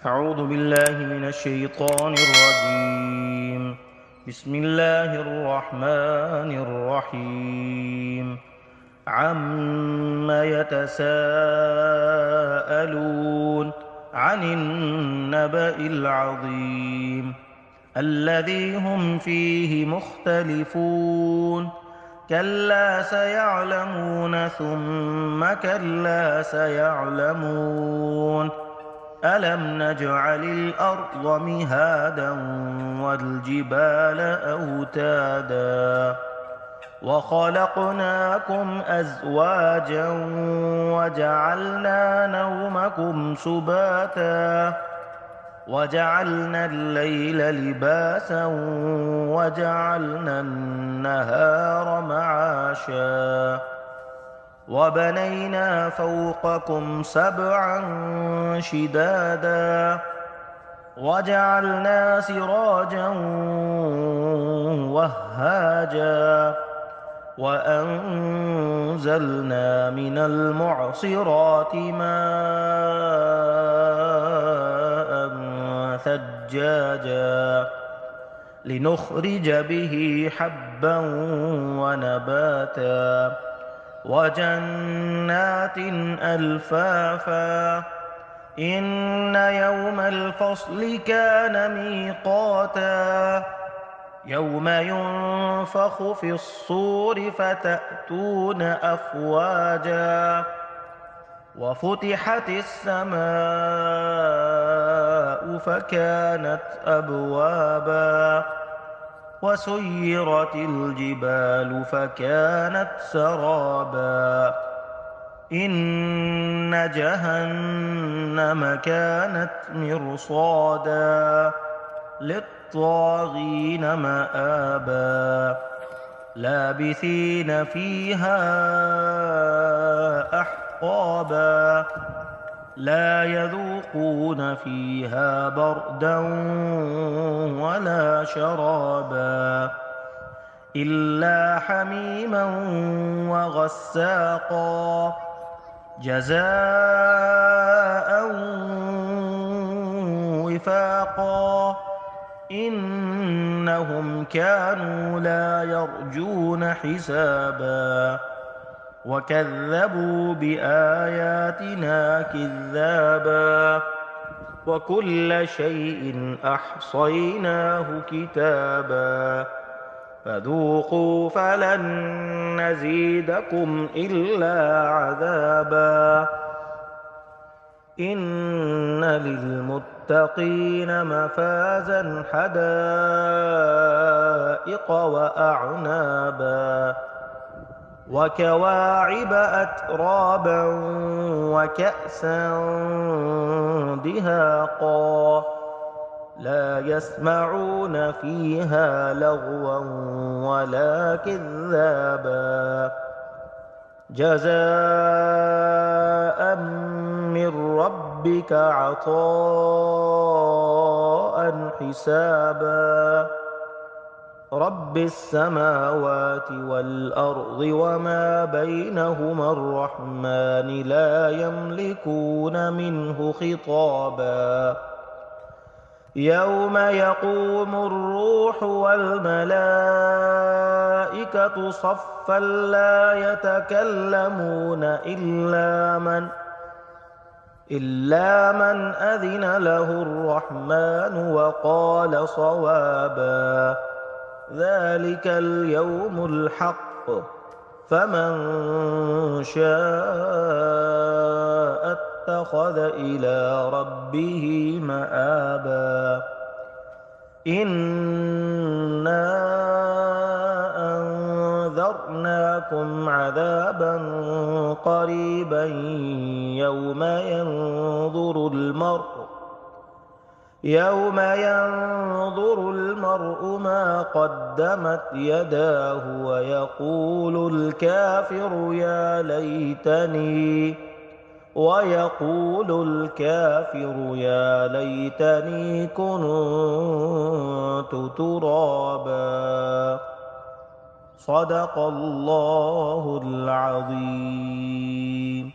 أعوذ بالله من الشيطان الرجيم. بسم الله الرحمن الرحيم. عم يتساءلون عن النبأ العظيم الذي هم فيه مختلفون. كلا سيعلمون ثم كلا سيعلمون. ألم نجعل الأرض مهادا والجبال أوتادا وخلقناكم أزواجا وجعلنا نومكم سباتا وجعلنا الليل لباسا وجعلنا النهار معاشا وبنينا فوقكم سبعا شدادا وجعلنا سراجا وهاجا وأنزلنا من المعصرات ماء ثجاجا لنخرج به حبا ونباتا وجنات ألفافا. إن يوم الفصل كان ميقاتا يوم ينفخ في الصور فتأتون أفواجا وفتحت السماء فكانت أبوابا وسيرت الجبال فكانت سرابا. إن جهنم كانت مرصادا للطاغين مآبا لابثين فيها أحقابا لا يذوقون فيها بردا ولا شرابا إلا حميما وغساقا جزاء وفاقا. إنهم كانوا لا يرجون حسابا وكذبوا بآياتنا كذابا وكل شيء أحصيناه كتابا فذوقوا فلن نزيدكم إلا عذابا. إن للمتقين مفازا حدائق وأعنابا وكواعب أترابا وكأسا دهاقا لا يسمعون فيها لغوا ولا كذابا جزاء من ربك عطاء حسابا. رب السماوات والأرض وما بينهما الرحمن لا يملكون منه خطابا. يوم يقوم الروح والملائكة صفا لا يتكلمون إلا من أذن له الرحمن وقال صوابا. ذلك اليوم الحق فمن شاء اتخذ إلى ربه مآبا. إنا أنذرناكم عذابا قريبا يوم ينظر المرء ما قدمت يداه ويقول الكافر يا ليتني كنت ترابا. صدق الله العظيم.